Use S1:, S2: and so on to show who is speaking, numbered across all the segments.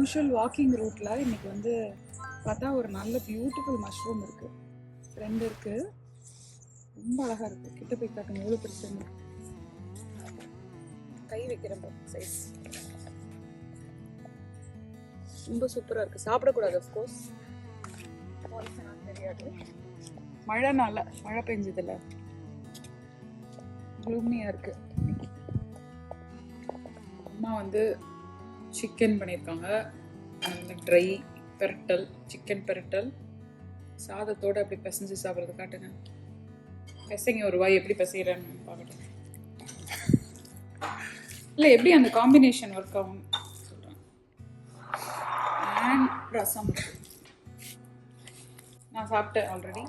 S1: Usual walking ரூட்டில் இன்றைக்கி வந்து பார்த்தா ஒரு நல்ல பியூட்டிஃபுல் மஷ்ரூம் இருக்குது, 2 இருக்குது, ரொம்ப அழகாக இருக்குது. கிட்ட போய் காட்டுங்க எவ்வளோ பெருசுன்னு. கை வைக்கிற சைஸ் ரொம்ப சூப்பராக இருக்குது. சாப்பிடக்கூடாது அஃப்கோர்ஸ், தெரியாது. மழை பெஞ்சதில்ல, க்ளூமியாக இருக்குது. அம்மா வந்து சிக்கன் பண்ணியிருக்காங்க, ட்ரை பெரட்டல், சிக்கன் பெரட்டல் சாதத்தோடு அப்படி பிசைஞ்சு சாப்பிட்றது. காட்டுங்க, பிசைங்க ஒரு வாய் எப்படி பிசைகிறேன்னு பார்க்கட்டும். இல்லை எப்படி அந்த காம்பினேஷன் ஒர்க் ஆகும் சொல்கிறேன். அண்ட் ரசம் நான் சாப்பிட்டேன் ஆல்ரெடி.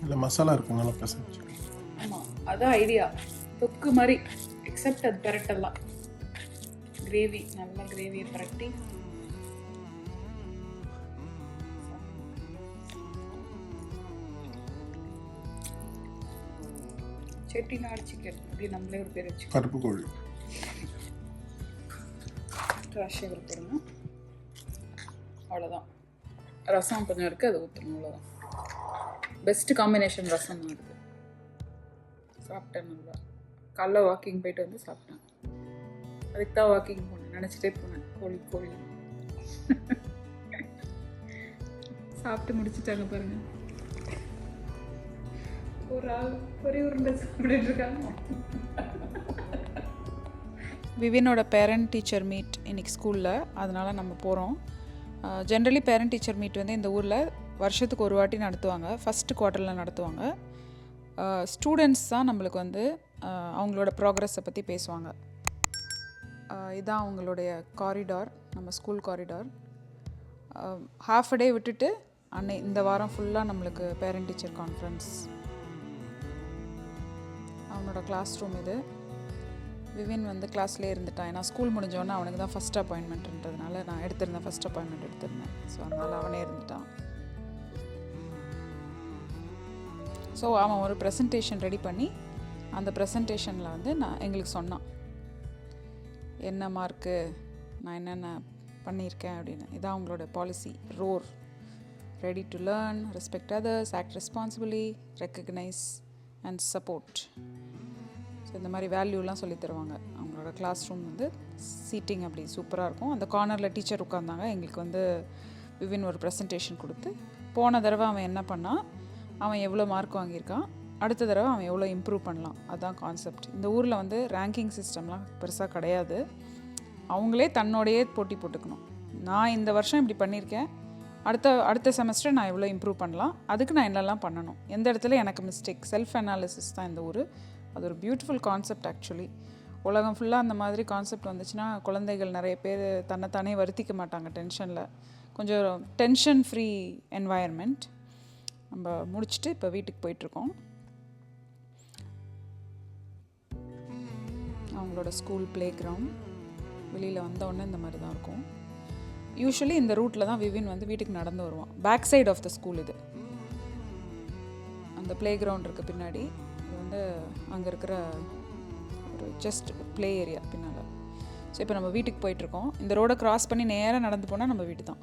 S2: இல்லை மசாலா இருக்கு நல்லா பிசைஞ்சு.
S1: ஆமாம், அதான் ஐடியா. தொக்கு மாதிரி, எக்ஸப்ட் அது பெரட்டெல்லாம் கிரேவி, நல்லா கிரேவியை பரட்டி செட்டிநாடு சிக்கன் அப்படி நம்மளே ஒரு பேர் வச்சு
S2: கருப்பு கோழி
S1: ராஷியாக போடுங்க. அவ்வளோதான். ரசம் கொஞ்சம் இருக்குது, அதை ஊற்றணும். அவ்வளோதான். பெஸ்ட்டு காம்பினேஷன் ரசம் தான் இருக்குது. சாப்பிட்டேன் நல்லா. காலைல வாக்கிங் போயிட்டு வந்து சாப்பிட்டேன். அதுக்கு தான் வாக்கிங் போனேன், நினச்சிட்டே போனேன் கோழி சாப்பிட்டு முடிச்சுட்டாங்க பாருங்க. ஒரு ஆள் ஒரே உருண்டை சாப்பிட்டு இருக்காங்க. விவினோட பேரண்ட் டீச்சர் மீட் இன்றைக்கி ஸ்கூலில், அதனால் நம்ம போகிறோம். ஜென்ரலி பேரண்ட் டீச்சர் மீட் வந்து இந்த ஊரில் வருஷத்துக்கு ஒரு வாட்டி நடத்துவாங்க, ஃபஸ்ட்டு குவார்ட்டரில் நடத்துவாங்க. ஸ்டூடெண்ட்ஸ் தான் நம்மளுக்கு வந்து அவங்களோட ப்ராக்ரஸை பற்றி பேசுவாங்க. இதுதான் அவங்களுடைய காரிடார், நம்ம ஸ்கூல் காரிடார். ஹாஃப் அ டே விட்டுட்டு இந்த வாரம் ஃபுல்லாக நம்மளுக்கு பேரண்ட் டீச்சர் கான்ஃபரன்ஸ். அவனோட கிளாஸ் ரூம் இது. விவின் வந்து கிளாஸ்லேயே இருந்துட்டான், ஏன்னா ஸ்கூல் முடிஞ்சோடனே அவனுக்கு தான் ஃபஸ்ட் அப்பாயின்மெண்ட்ன்றதுனால நான் எடுத்திருந்தேன், ஃபஸ்ட் அப்பாயின்மெண்ட் எடுத்திருந்தேன். ஸோ அதனால் அவனே இருந்துட்டான். ஸோ அவன் ஒரு ப்ரெசன்டேஷன் ரெடி பண்ணி அந்த ப்ரெசன்டேஷனில் வந்து எங்களுக்கு சொன்னான் என்ன மார்க்கு, நான் என்னென்ன பண்ணியிருக்கேன் அப்படின்னு. இதான் அவங்களோட policy. Roar, ready to learn, respect others, act responsibly, recognise and support. So இந்த மாதிரி வேல்யூலாம் சொல்லி தருவாங்க. அவங்களோட கிளாஸ் ரூம் வந்து சீட்டிங் அப்படி சூப்பராக இருக்கும். அந்த கார்னரில் டீச்சர் உட்காந்தாங்க. எங்களுக்கு வந்து விவின் ஒரு ப்ரெசன்டேஷன் கொடுத்து, போன தடவை அவன் என்ன பண்ணான், அவன் எவ்வளோ மார்க் வாங்கியிருக்கான், அடுத்த தடவை அவன் எவ்வளோ இம்ப்ரூவ் பண்ணலாம், அதுதான் கான்செப்ட். இந்த ஊரில் வந்து ரேங்கிங் சிஸ்டம்லாம் பெருசாக கிடையாது. அவங்களே தன்னோடையே போட்டி போட்டுக்கணும். நான் இந்த வருஷம் இப்படி பண்ணியிருக்கேன், அடுத்த செமஸ்டர் நான் எவ்வளோ இம்ப்ரூவ் பண்ணலாம், அதுக்கு நான் என்னெல்லாம் பண்ணணும், எந்த இடத்துல எனக்கு மிஸ்டேக், செல்ஃப் அனாலிசிஸ் தான் இந்த ஊர். அது ஒரு பியூட்டிஃபுல் கான்செப்ட் ஆக்சுவலி. உலகம் ஃபுல்லாக அந்த மாதிரி கான்செப்ட் வந்துச்சுன்னா குழந்தைகள் நிறைய பேர் தன்னைத்தானே வருத்திக்க மாட்டாங்க டென்ஷனில். கொஞ்சம் டென்ஷன் ஃப்ரீ என்வாயர்மெண்ட். நம்ம முடிச்சுட்டு இப்போ வீட்டுக்கு போயிட்டுருக்கோம். அவங்களோட ஸ்கூல் ப்ளே கிரவுண்ட் வெளியில் வந்தோடனே இந்த மாதிரி தான் இருக்கும். யூஸ்வலி இந்த ரூட்டில் தான் விவின் வந்து வீட்டுக்கு நடந்து வருவான். Back side of the school இது. அந்த ப்ளே கிரவுண்ட் இருக்குது பின்னாடி. இது வந்து அங்கே இருக்கிற ஒரு ஜஸ்ட் ப்ளே ஏரியா பின்னால். ஸோ இப்போ நம்ம வீட்டுக்கு போயிட்டுருக்கோம். இந்த ரோடை க்ராஸ் பண்ணி நேராக நடந்து போனால் நம்ம வீட்டு தான்.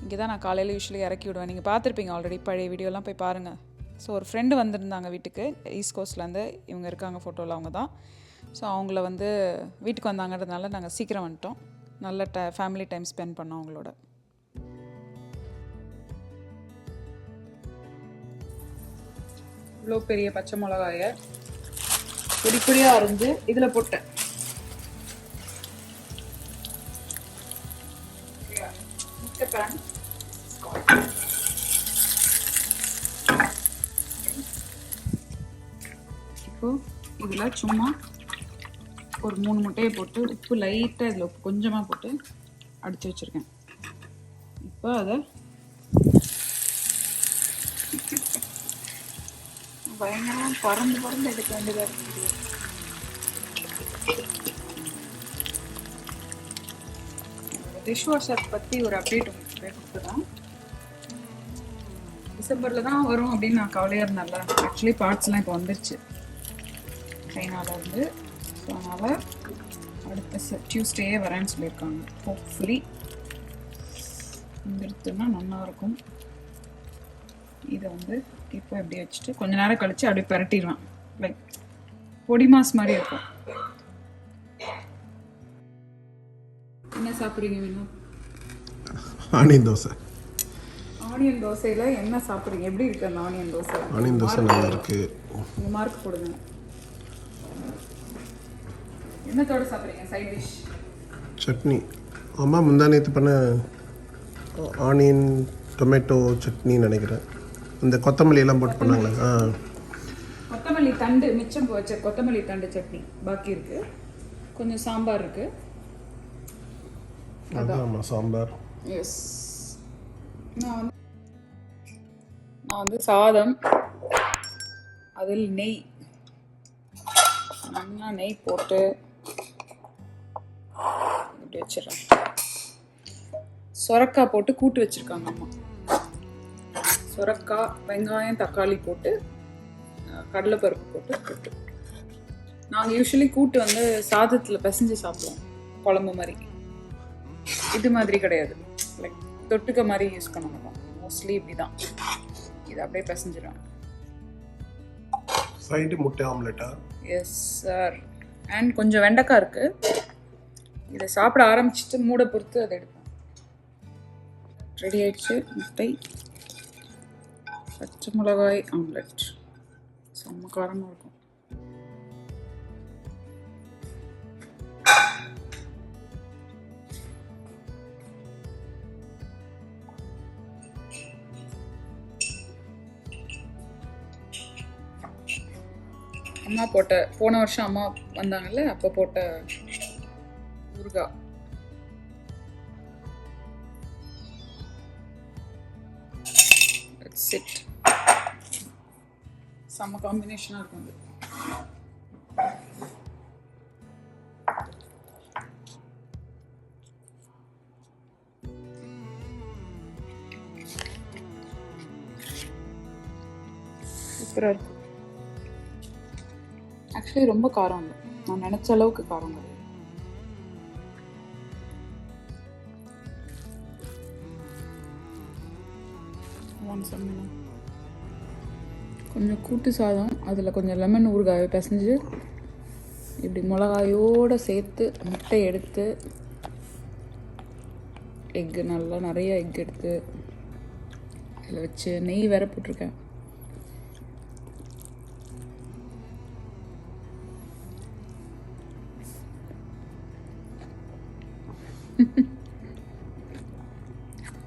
S1: இங்கே தான் நான் காலையில் யூஸ்வலி இறக்கி விடுவேன். நீங்கள் பார்த்துருப்பீங்க ஆல்ரெடி, பழைய வீடியோலாம் போய் பாருங்கள். ஸோ ஒரு ஃப்ரெண்டு வந்திருந்தாங்க வீட்டுக்கு, ஈஸ்ட் கோஸ்ட்லேருந்து. இவங்க இருக்காங்க ஃபோட்டோவில், அவங்க தான். ஸோ அவங்கள வந்து வீட்டுக்கு வந்தாங்கிறதுனால நாங்கள் சீக்கிரம் வந்துட்டோம். நல்ல ஃபேமிலி டைம் ஸ்பெண்ட் பண்ணோம் அவங்களோட. இவ்வளோ பெரிய பச்சை மிளகாயை பொடி பொடியாக அரைஞ்சு இதில் போட்டேன். இப்போ இதில் சும்மா ஒரு 3 முட்டையை போட்டு உப்பு லைட்டாக, இதில் உப்பு கொஞ்சமாக போட்டு அடித்து வச்சுருக்கேன். இப்போ அதை பயங்கரமாக பறந்து எடுக்க வேண்டியதாக இருக்குது. டிஷ் வாஷர் பற்றி ஒரு அப்டேட் உங்களுக்கு கொடுத்துதான். டிசம்பரில் தான் வரும் அப்படின்னு நான் கவலையாக இருந்தேன்ல. ஆக்சுவலி பார்ட்ஸ்லாம் இப்போ வந்துருச்சு சைனாவில் இருந்து. ஸோ ஸோ அதனால் அடுத்த டியூஸ்டே வரேன்னு சொல்லியிருக்காங்க. ஹோப்ஃபுல்லி வந்துடுத்துன்னா நல்லாயிருக்கும். இதை வந்து இப்போ எப்படி வச்சுட்டு கொஞ்ச நேரம் கழித்து அப்படியே பரட்டிடுவேன். லைக் பொடி மாஸ் மாதிரி இருக்கும். என்ன சாப்பிட்றீங்க வேணா?
S2: ஆனியன் தோசை.
S1: ஆனியன் தோசையில் என்ன சாப்பிட்றீங்க? எப்படி இருக்குது அந்த ஆனியன் தோசை?
S2: ஆனியன் தோசை நல்லா இருக்குது.
S1: உங்கள் மார்க் போடுங்க. என்னத்தோட சாப்பிட்றீங்க? Side dish
S2: chutney. அம்மா முந்தா நேற்று பண்ண ஆனியன் டொமேட்டோ சட்னின்னு நினைக்கிறேன். இந்த கொத்தமல்லி எல்லாம் போட்டு பண்ணாங்களே.
S1: கொத்தமல்லி தண்டு மிச்சம் போச்ச. கொத்தமல்லி தண்டு சட்னி பாக்கி இருக்குது. கொஞ்சம் சாம்பார் இருக்குது.
S2: அதான் சாம்பார்.
S1: எஸ். நான் வந்து சாதம், அதில் நெய், நல்லா நெய் போட்டு இப்படி வச்சிடறேன். சொரக்காய் போட்டு கூட்டு வச்சுருக்காங்க அம்மா. சொரக்காய், வெங்காயம், தக்காளி போட்டு கடலைப்பருப்பு போட்டு. நாங்கள் யூஸ்வலி கூட்டு வந்து சாதத்தில் பிசைஞ்சு சாப்பிடுவோம், குழம்பு மாதிரி. இது மாதிரி கிடையாது, லைக் தொட்டுக்க மாதிரி யூஸ் பண்ண மாட்டோம். மோஸ்ட்லி இப்படி தான். இது அப்படியே பிசைஞ்சிடும்.
S2: சைடு முட்டை ஆம்லெட்டா?
S1: Yes sir. அண்ட் கொஞ்சம் வெண்டைக்காய் இருக்குது. இதை சாப்பிட ஆரம்பிச்சுட்டு மூட பொறுத்து அதை எடுப்பேன். ரெடி ஆயிடுச்சு. முட்டை, பச்சை மிளகாய் ஆம்லெட். செம்ம காரமாக இருக்கும். அம்மா போட்ட, போன வருஷம் அம்மா வந்தாங்கல்ல, அப்போ போட்ட ஊறுகாய். That's it. செம்ம காம்பினேஷனாக இருக்கும் அது. சூப்பராக இருக்கும். ஆக்சுவலி ரொம்ப காரம் இல்லை, நான் நினச்ச அளவுக்கு காரம் இல்லை. கொஞ்சம் கூட்டு சாதம், அதில் கொஞ்சம் லெமன் ஊறுகாயை பிசைஞ்சு இப்படி மிளகாயோடு சேர்த்து முட்டை எடுத்து, எக்கு நல்லா நிறைய எக் எடுத்து அதில் வச்சு நெய் வேற போட்டிருக்கேன்.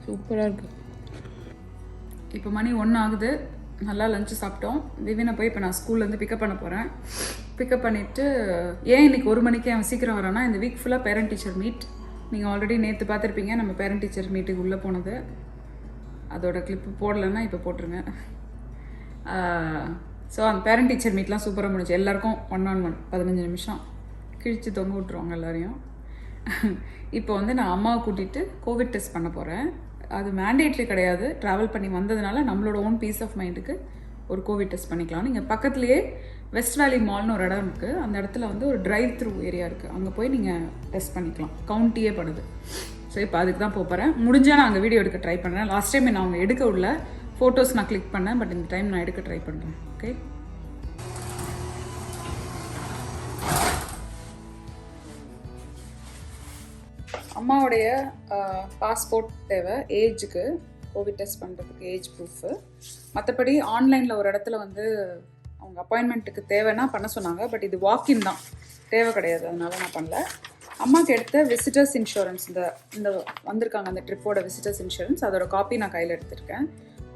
S1: சூப்பராக இருக்குது. இப்போ மணி 1 ஆகுது. நல்லா லஞ்சு சாப்பிட்டோம். விவினை போய் இப்போ நான் ஸ்கூல்லேருந்து பிக்கப் பண்ண போகிறேன். பிக்கப் பண்ணிவிட்டு, ஏன் இன்றைக்கி 1 மணிக்கு அவன் சீக்கிரம் வரானா, இந்த வீக் ஃபுல்லாக பேரண்ட் டீச்சர் மீட். நீங்கள் ஆல்ரெடி நேற்று பார்த்துருப்பீங்க நம்ம பேரண்ட் டீச்சர் மீட்டுக்கு உள்ளே போனது. அதோட கிளிப்பு போடலைன்னா இப்போ போட்டுருங்க. ஸோ அந்த பேரண்ட் டீச்சர் மீட்லாம் சூப்பராக முடிஞ்சு. எல்லாருக்கும் 1-on-1 15 நிமிஷம் கிழித்து தொங்க விட்ருவாங்க எல்லாரையும். இப்போ வந்து நான் அம்மாவை கூட்டிகிட்டு கோவிட் டெஸ்ட் பண்ண போகிறேன். அது மேண்டேட்ரி கிடையாது, ட்ராவல் பண்ணி வந்ததுனால நம்மளோட ஓன் பீஸ் ஆஃப் மைண்டுக்கு ஒரு கோவிட் டெஸ்ட் பண்ணிக்கலாம். நீங்கள் பக்கத்துலேயே வெஸ்ட் வேலி மால்னு ஒரு இடம் இருக்குது. அந்த இடத்துல வந்து ஒரு டிரைவ் த்ரூ ஏரியா இருக்குது. அங்கே போய் நீங்கள் டெஸ்ட் பண்ணிக்கலாம். கவுண்டியே பண்ணுது. ஸோ இப்போ அதுக்கு தான் போகிறேன். முடிஞ்சால் நான் அங்கே வீடியோ எடுக்க ட்ரை பண்ணுறேன். லாஸ்ட் டைம் நான் அவங்க எடுக்க உள்ள ஃபோட்டோஸ் நான் கிளிக் பண்ணேன், பட் இந்த டைம் நான் எடுக்க ட்ரை பண்ணுறேன். ஓகே. அம்மாவுடைய பாஸ்போர்ட் தேவை ஏஜுக்கு, கோவிட் டெஸ்ட் பண்ணுறதுக்கு ஏஜ் ப்ரூஃபு. மற்றபடி ஆன்லைனில் ஒரு இடத்துல வந்து அவங்க அப்பாயின்மெண்ட்டுக்கு தேவைன்னா பண்ண சொன்னாங்க. பட் இது வாக்கின் தான், தேவை கிடையாது. அதனால நான் பண்ணல. அம்மாவுக்கு எடுத்த விசிட்டர்ஸ் இன்சூரன்ஸ், இந்த வந்திருக்காங்க அந்த ட்ரிப்போட விசிட்டர்ஸ் இன்சூரன்ஸ், அதோட காப்பி நான் கையில் எடுத்திருக்கேன்.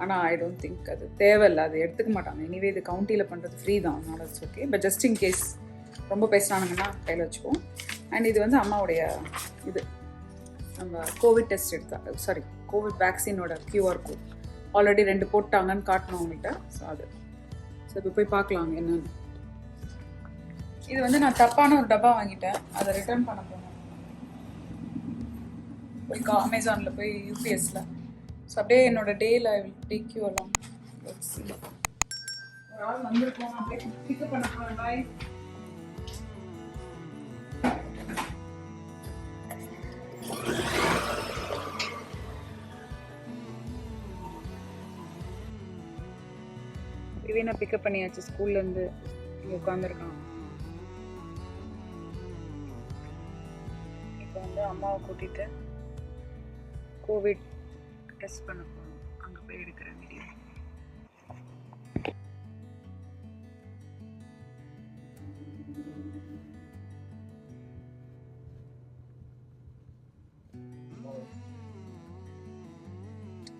S1: ஆனால் ஐ டோன்ட் திங்க் அது தேவையில்லை, அது எடுத்துக்க மாட்டாங்க. எனிவே இது கவுண்டியில் பண்ணுறது ஃப்ரீ தான், அதனால it's okay. But just in case ரொம்ப பேசினானுங்கன்னா கையில் வச்சுக்குவோம். அண்ட் இது வந்து அம்மாவுடைய இது நம்ம கோவிட் டெஸ்ட் எடுத்தா, சாரி கோவிட் வேக்சினோட QR கோட். ஆல்ரெடி 2 போட்டாங்கன்னு காட்டணும் அவங்கள்ட்ட. ஸோ அது ஸோ இப்போ போய் பார்க்கலாம் என்னன்னு. இது வந்து நான் தப்பான ஒரு டப்பா வாங்கிட்டேன், அதை ரிட்டர்ன் பண்ண போனேன். போய் அமேசானில் போய் UPSல. ஸோ அப்படியே என்னோட டேயில் I will take you along. ஒரு ஆள் வந்திருக்கோம், அப்படியே பிக்கப் பண்ண போகிறேன். பாய். விவேனை பிக்கப் பண்ணியாச்சு ஸ்கூல்லேருந்து. இங்கே உட்காந்துருக்கான். இப்போ வந்து அம்மாவை கூட்டிகிட்டு கோவிட் டெஸ்ட் பண்ண போகணும். அங்கே போய் எடுக்கிற வீடியோ.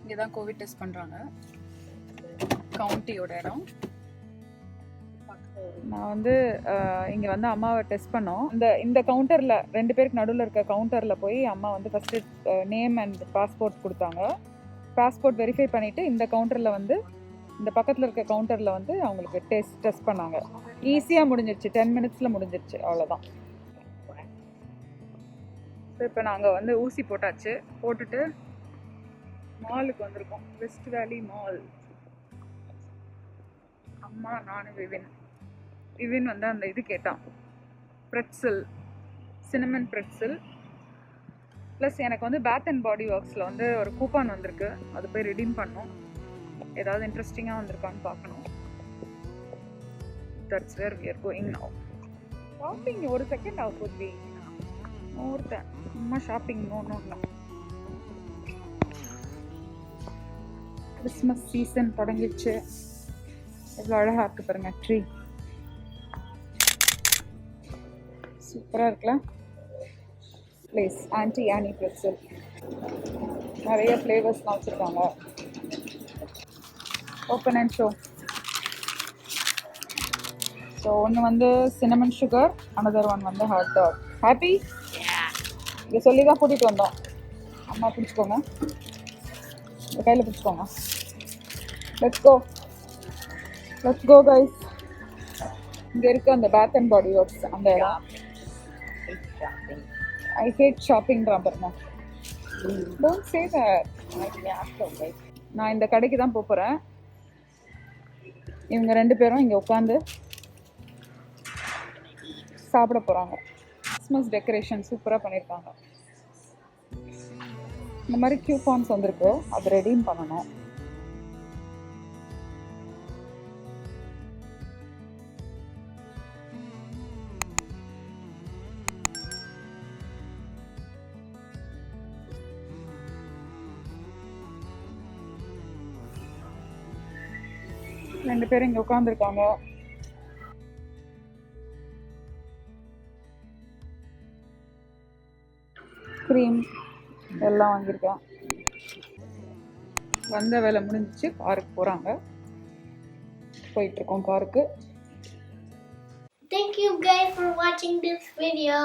S1: இங்கே தான் கோவிட் டெஸ்ட் பண்ணுறாங்க. கவுண்டியோட இடம். நான் வந்து இங்கே வந்து அம்மாவை டெஸ்ட் பண்ணோம். இந்த கவுண்டரில் 2 பேருக்கு நடுவில் இருக்க கவுண்டரில் போய் அம்மா வந்து ஃபஸ்ட்டு நேம் அண்ட் பாஸ்போர்ட் கொடுத்தாங்க. பாஸ்போர்ட் வெரிஃபை பண்ணிவிட்டு இந்த கவுண்டரில் வந்து இந்த பக்கத்தில் இருக்க கவுண்டரில் வந்து அவங்களுக்கு டெஸ்ட் பண்ணாங்க. ஈஸியாக முடிஞ்சிருச்சு. 10 மினிட்ஸில் முடிஞ்சிருச்சு. அவ்வளோதான். ஸோ இப்போ நாங்கள் வந்து ஊசி போட்டாச்சு. போட்டுட்டு மாலுக்கு வந்திருக்கோம். வெஸ்ட் வேலி மால். அம்மா, நான், விவின் வந்து அந்த இது கேட்டான், ப்ரெட்ஸல், சினமன் ப்ரெட்ஸல். ப்ளஸ் எனக்கு வந்து பேத் அண்ட் பாடி ஒர்க்ஸில் வந்து ஒரு கூப்பான் வந்திருக்கு. அது போய் ரிடீம் பண்ணோம். ஏதாவது இன்ட்ரெஸ்டிங்காக வந்திருக்கான்னு பார்க்கணும். That's where we are going now. Shopping ஒரு செகண்ட் ஆக போகுது. ஒருத்தன் அம்மா ஷாப்பிங் நோ. கிறிஸ்மஸ் சீசன் தொடங்கிடுச்சு. எவ்வளோ அழகாக இருக்குது பாருங்க ட்ரீ. சூப்பராக இருக்குல்ல. Place Auntie Anne pretzel. நிறைய ஃப்ளேவர்ஸ்லாம் வச்சுருக்காங்க. Open and show. ஸோ ஒன்று வந்து சினமன் சுகர், அனதர் ஒன் வந்து ஹாட் டாக். ஹாப்பி இதை சொல்லி தான் கூட்டிகிட்டு வந்தோம். அம்மா பிடிச்சிக்கோங்க, இந்த கையில் பிடிச்சிக்கோங்க. Let's go guys. இங்கே இருக்க அந்த பேத் அண்ட் பாடி ஒர்க்ஸ் அந்த இடம். ஐ ஹேட் ஷாப்பிங்கிறான் பாருங்க. Don't say that. நான் இந்த கடைக்கு தான் போகிறேன். இவங்க 2 பேரும் இங்கே உட்காந்து சாப்பிட போகிறாங்க. கிறிஸ்மஸ் டெக்கரேஷன் சூப்பராக பண்ணியிருக்காங்க. இந்த மாதிரி கியூபான்ஸ் வந்திருக்கு. அதை ரெடீம் பண்ணணும். ரெண்டு பேரும் இங்கே உட்காந்துருக்காங்க. க்ரீம் எல்லாம் வாங்கியிருக்கேன். வந்த வேலை முடிஞ்சிச்சு. காருக்கு போகிறாங்க. போயிட்டுருக்கோம் காருக்கு.
S3: Thank you guys for watching this video.